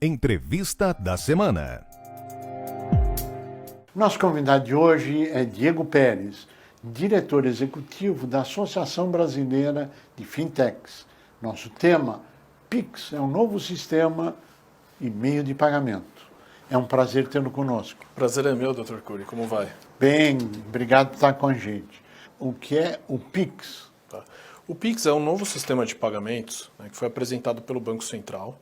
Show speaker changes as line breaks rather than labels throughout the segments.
Entrevista da semana.
Nosso convidado de hoje é Diego Pérez, diretor executivo da Associação Brasileira de Fintechs. Nosso tema, Pix, é um novo sistema e meio de pagamento. É um prazer tê-lo conosco.
Prazer é meu, Dr. Cury. Como vai?
Bem, obrigado por estar com a gente. O que é o Pix?
O Pix é um novo sistema de pagamentos, que foi apresentado pelo Banco Central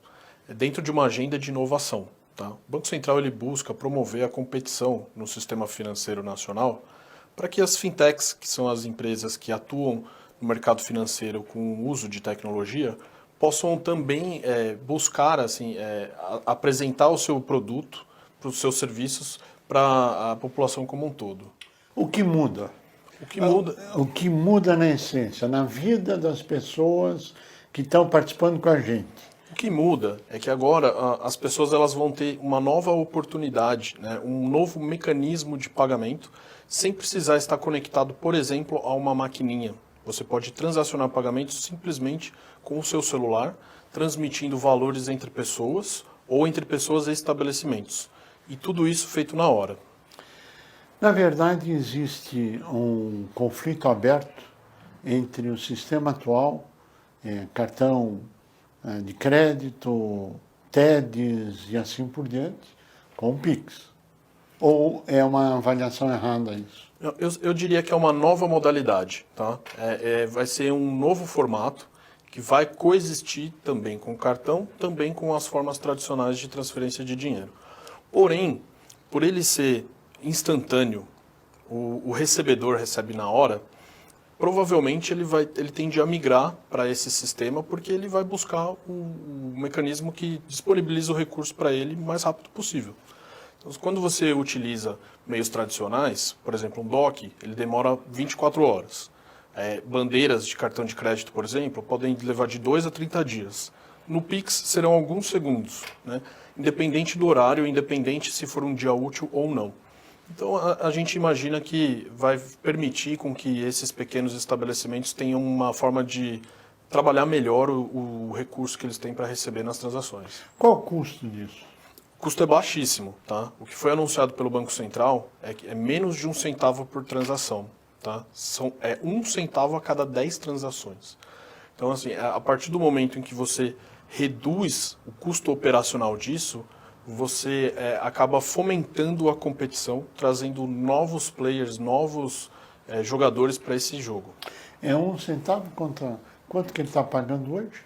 dentro de uma agenda de inovação. O Banco Central ele busca promover a competição no sistema financeiro nacional para que as fintechs, que são as empresas que atuam no mercado financeiro com o uso de tecnologia, possam também buscar apresentar o seu produto, para os seus serviços, para a população como um todo.
O que muda? O que muda na essência, na vida das pessoas que estão participando com a gente?
O que muda é que agora as pessoas elas vão ter uma nova oportunidade, um novo mecanismo de pagamento, sem precisar estar conectado, por exemplo, a uma maquininha. Você pode transacionar pagamentos simplesmente com o seu celular, transmitindo valores entre pessoas ou entre pessoas e estabelecimentos. E tudo isso feito na hora.
Na verdade, existe um conflito aberto entre o sistema atual, cartão de crédito, TEDs e assim por diante, com o Pix. Ou é uma avaliação errada isso?
Eu diria que é uma nova modalidade. Vai ser um novo formato que vai coexistir também com o cartão, também com as formas tradicionais de transferência de dinheiro. Porém, por ele ser instantâneo, o recebedor recebe na hora, provavelmente ele tende a migrar para esse sistema porque ele vai buscar o mecanismo que disponibiliza o recurso para ele o mais rápido possível. Então, quando você utiliza meios tradicionais, por exemplo, um DOC, ele demora 24 horas. Bandeiras de cartão de crédito, por exemplo, podem levar de 2 a 30 dias. No Pix serão alguns segundos, independente do horário, independente se for um dia útil ou não. Então, a gente imagina que vai permitir com que esses pequenos estabelecimentos tenham uma forma de trabalhar melhor o recurso que eles têm para receber nas transações.
Qual o custo disso?
O custo é baixíssimo. O que foi anunciado pelo Banco Central é que é menos de 1 centavo por transação. É 1 centavo a cada 10 transações. Então, assim, a partir do momento em que você reduz o custo operacional disso, você acaba fomentando a competição, trazendo novos players, novos jogadores para esse jogo.
É 1 centavo contra quanto que ele está pagando hoje?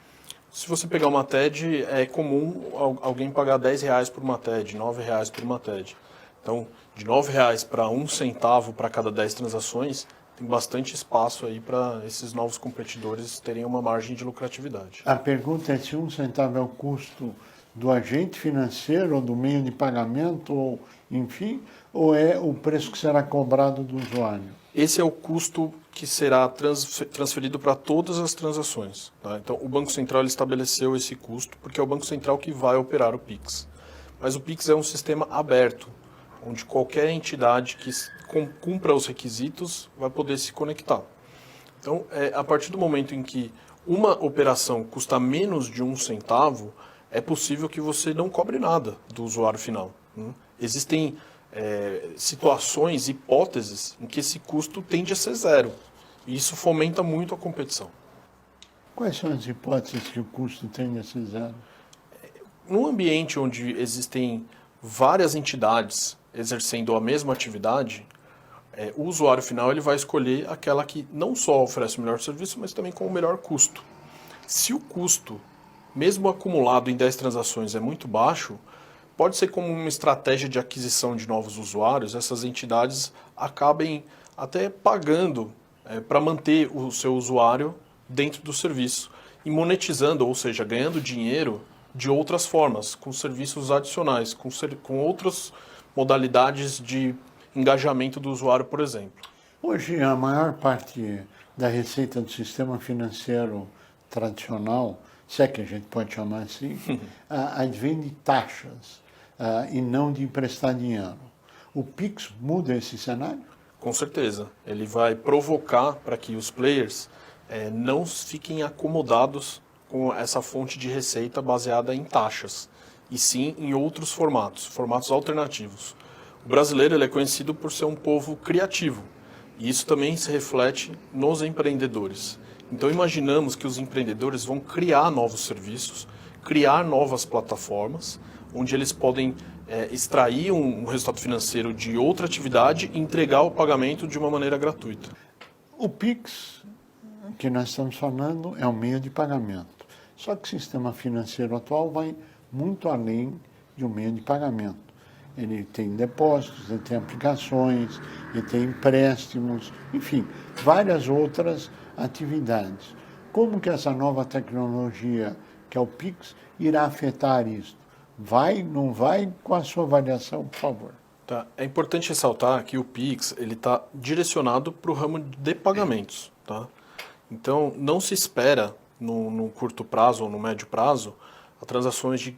Se você pegar uma TED, é comum alguém pagar R$10 por uma TED, R$9 por uma TED. Então, de R$9 para 1 centavo para cada 10 transações, tem bastante espaço aí para esses novos competidores terem uma margem de lucratividade.
A pergunta é se 1 centavo é o custo do agente financeiro, ou do meio de pagamento, ou enfim, ou é o preço que será cobrado do usuário?
Esse é o custo que será transferido para todas as transações. Então, o Banco Central ele estabeleceu esse custo porque é o Banco Central que vai operar o Pix. Mas o Pix é um sistema aberto, onde qualquer entidade que cumpra os requisitos vai poder se conectar. Então, a partir do momento em que uma operação custa menos de 1 centavo, é possível que você não cobre nada do usuário final. Existem situações, hipóteses, em que esse custo tende a ser zero. E isso fomenta muito a competição.
Quais são as hipóteses que o custo tende a ser zero?
Num ambiente onde existem várias entidades exercendo a mesma atividade, o usuário final ele vai escolher aquela que não só oferece o melhor serviço, mas também com o melhor custo. Se o custo, mesmo acumulado em 10 transações, é muito baixo, pode ser como uma estratégia de aquisição de novos usuários, essas entidades acabem até pagando para manter o seu usuário dentro do serviço e monetizando, ou seja, ganhando dinheiro de outras formas, com serviços adicionais, com outras modalidades de engajamento do usuário, por exemplo.
Hoje, a maior parte da receita do sistema financeiro tradicional, se é que a gente pode chamar assim, advém de taxas e não de emprestar dinheiro. O Pix muda esse cenário?
Com certeza. Ele vai provocar para que os players não fiquem acomodados com essa fonte de receita baseada em taxas. e sim em outros formatos alternativos. O brasileiro ele é conhecido por ser um povo criativo, e isso também se reflete nos empreendedores. Então imaginamos que os empreendedores vão criar novos serviços, criar novas plataformas, onde eles podem extrair um resultado financeiro de outra atividade e entregar o pagamento de uma maneira gratuita.
O Pix, que nós estamos falando, é um meio de pagamento. Só que o sistema financeiro atual vai muito além de um meio de pagamento. Ele tem depósitos, ele tem aplicações, ele tem empréstimos, enfim, várias outras atividades. Como que essa nova tecnologia, que é o Pix, irá afetar isso? Vai, não vai? Com a sua avaliação, por favor.
Tá. É importante ressaltar que o Pix está direcionado para o ramo de pagamentos. Tá? Então, não se espera, no curto prazo ou no médio prazo, a transações de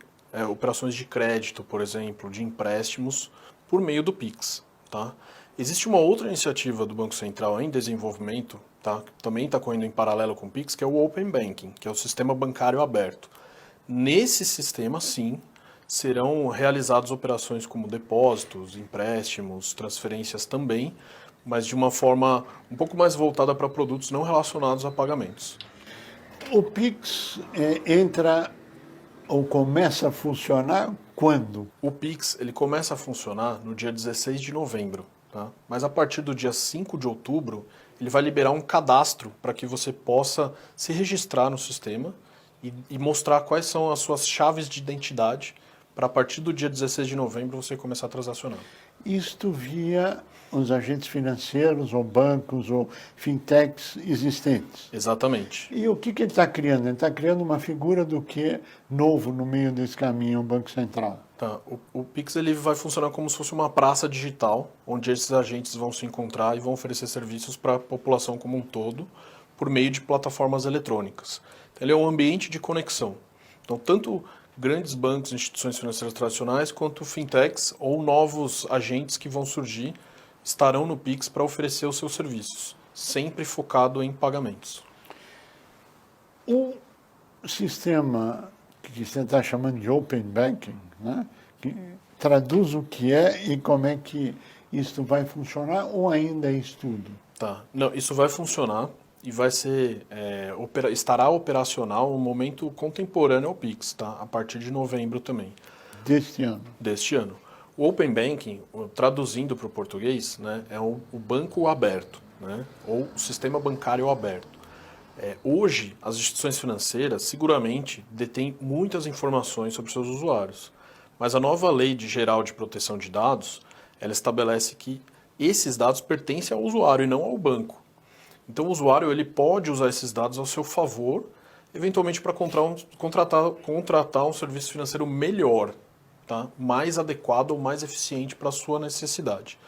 operações de crédito, por exemplo, de empréstimos, por meio do Pix. Tá? Existe uma outra iniciativa do Banco Central em desenvolvimento, tá? Que também está correndo em paralelo com o Pix, que é o Open Banking, que é o sistema bancário aberto. Nesse sistema, sim, serão realizadas operações como depósitos, empréstimos, transferências também, mas de uma forma um pouco mais voltada para produtos não relacionados a pagamentos.
O Pix entra ou começa a funcionar quando?
O Pix ele começa a funcionar no dia 16 de novembro, tá? Mas a partir do dia 5 de outubro, ele vai liberar um cadastro para que você possa se registrar no sistema e mostrar quais são as suas chaves de identidade para a partir do dia 16 de novembro você começar a transacionar.
Isto via os agentes financeiros, ou bancos, ou fintechs existentes.
Exatamente.
E o que ele está criando? Ele está criando uma figura do que novo no meio desse caminho, o Banco Central.
Tá. O Pix ele vai funcionar como se fosse uma praça digital, onde esses agentes vão se encontrar e vão oferecer serviços para a população como um todo, por meio de plataformas eletrônicas. Então, ele é um ambiente de conexão. Então, tanto grandes bancos e instituições financeiras tradicionais, quanto fintechs ou novos agentes que vão surgir, estarão no Pix para oferecer os seus serviços, sempre focado em pagamentos.
O sistema que você está chamando de Open Banking, né, que traduz o que é e como é que isso vai funcionar, ou ainda é estudo?
Tá. Não, isso vai funcionar e vai ser estará operacional no momento contemporâneo ao Pix, tá? A partir de novembro também.
Deste ano.
O Open Banking, traduzindo para o português, né, é o banco aberto, né, ou o sistema bancário aberto. Hoje, as instituições financeiras seguramente detêm muitas informações sobre seus usuários, mas a nova Lei Geral de Proteção de Dados, ela estabelece que esses dados pertencem ao usuário e não ao banco. Então, o usuário ele pode usar esses dados ao seu favor, eventualmente para contratar um serviço financeiro melhor, tá? Mais adequado ou mais eficiente para a sua necessidade.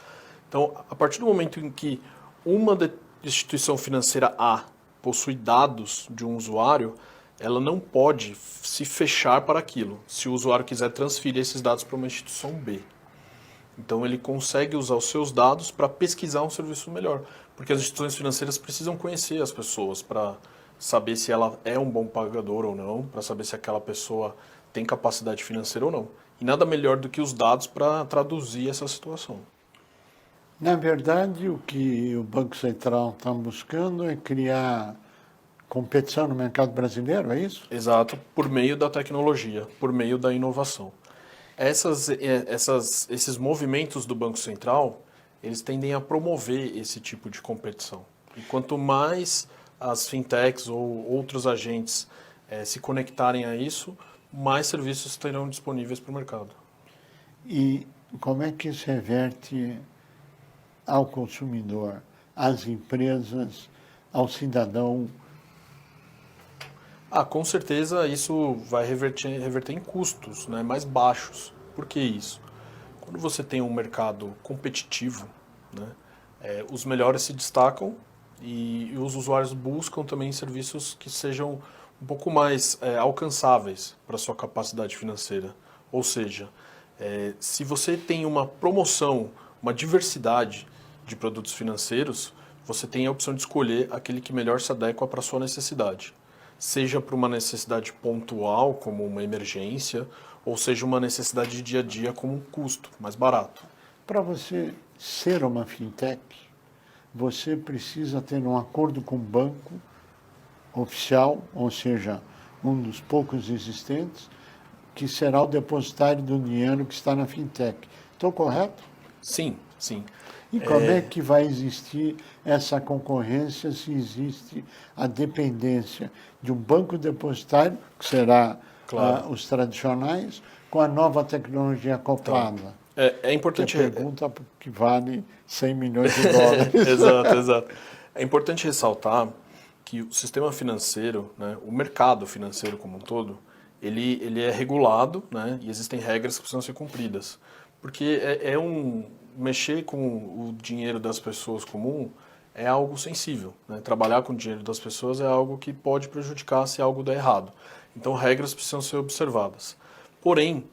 Então, a partir do momento em que uma instituição financeira A possui dados de um usuário, ela não pode se fechar para aquilo, se o usuário quiser transferir esses dados para uma instituição B. Então, ele consegue usar os seus dados para pesquisar um serviço melhor, porque as instituições financeiras precisam conhecer as pessoas para saber se ela é um bom pagador ou não, para saber se aquela pessoa tem capacidade financeira ou não. E nada melhor do que os dados para traduzir essa situação.
Na verdade, o que o Banco Central está buscando é criar competição no mercado brasileiro, é isso?
Exato, por meio da tecnologia, por meio da inovação. Esses movimentos do Banco Central, eles tendem a promover esse tipo de competição. E quanto mais as fintechs ou outros agentes se conectarem a isso, mais serviços terão disponíveis para o mercado.
E como é que isso reverte ao consumidor, às empresas, ao cidadão?
Com certeza isso vai reverter em custos, né, mais baixos. Por que isso? Quando você tem um mercado competitivo, né, os melhores se destacam e os usuários buscam também serviços que sejam um pouco mais alcançáveis para a sua capacidade financeira. Ou seja, se você tem uma promoção, uma diversidade de produtos financeiros, você tem a opção de escolher aquele que melhor se adequa para a sua necessidade. seja para uma necessidade pontual, como uma emergência, ou seja uma necessidade de dia a dia, como um custo mais barato.
Para você ser uma fintech, você precisa ter um acordo com o banco oficial, ou seja, um dos poucos existentes, que será o depositário do dinheiro que está na fintech. Estou correto?
Sim, sim.
E como é que vai existir essa concorrência se existe a dependência de um banco depositário, que será
Claro.
os tradicionais, com a nova tecnologia acoplada?
É importante...
Que pergunta que vale 100 milhões de dólares.
Exato, exato. É importante ressaltar que o sistema financeiro, né, o mercado financeiro como um todo, ele é regulado, né, e existem regras que precisam ser cumpridas. Porque mexer com o dinheiro das pessoas comum é algo sensível. Né? Trabalhar com o dinheiro das pessoas é algo que pode prejudicar se algo der errado. Então, regras precisam ser observadas. Porém,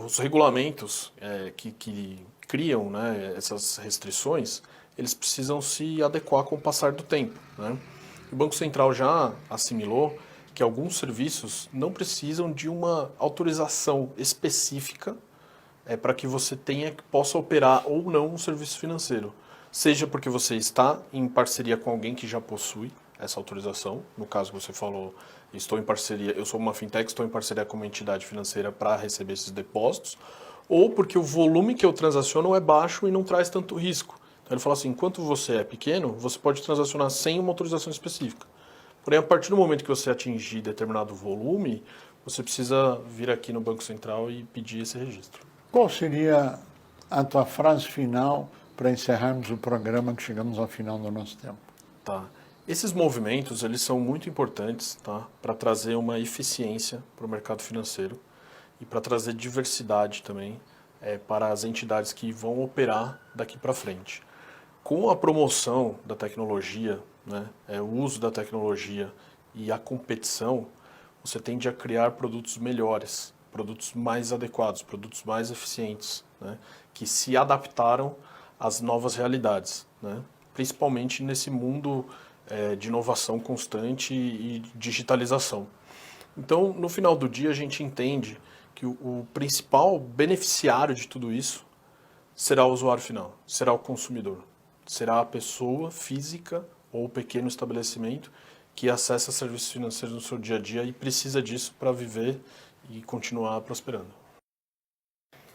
os regulamentos que criam, né, essas restrições, eles precisam se adequar com o passar do tempo. Né? O Banco Central já assimilou que alguns serviços não precisam de uma autorização específica para que você possa operar ou não um serviço financeiro. Seja porque você está em parceria com alguém que já possui essa autorização, no caso que você falou, estou em parceria, eu sou uma fintech, estou em parceria com uma entidade financeira para receber esses depósitos, ou porque o volume que eu transaciono é baixo e não traz tanto risco. Então ele fala assim, enquanto você é pequeno, você pode transacionar sem uma autorização específica. Porém, a partir do momento que você atingir determinado volume, você precisa vir aqui no Banco Central e pedir esse registro.
Qual seria a tua frase final para encerrarmos o programa, que chegamos ao final do nosso tempo?
Tá. Esses movimentos, eles são muito importantes, tá, para trazer uma eficiência para o mercado financeiro e para trazer diversidade também para as entidades que vão operar daqui para frente. Com a promoção da tecnologia, né, o uso da tecnologia e a competição, você tende a criar produtos melhores, produtos mais adequados, produtos mais eficientes, né, que se adaptaram às novas realidades, né, principalmente nesse mundo de inovação constante e digitalização. Então, no final do dia, a gente entende que o principal beneficiário de tudo isso será o usuário final, será o consumidor, será a pessoa física ou pequeno estabelecimento que acessa serviços financeiros no seu dia a dia e precisa disso para viver e continuar prosperando.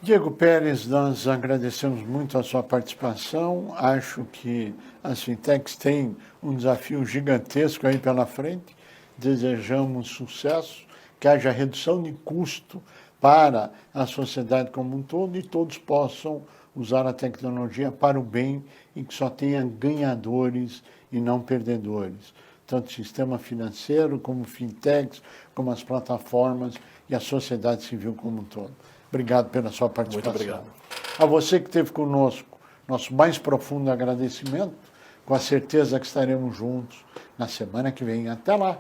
Diego Pérez, nós agradecemos muito a sua participação. Acho que as fintechs têm um desafio gigantesco aí pela frente. Desejamos sucesso, que haja redução de custo para a sociedade como um todo e todos possam usar a tecnologia para o bem e que só tenha ganhadores e não perdedores. Tanto o sistema financeiro, como fintechs, como as plataformas e a sociedade civil como um todo. Obrigado pela sua participação.
Muito obrigado.
A você que esteve conosco, nosso mais profundo agradecimento, com a certeza que estaremos juntos na semana que vem. Até lá!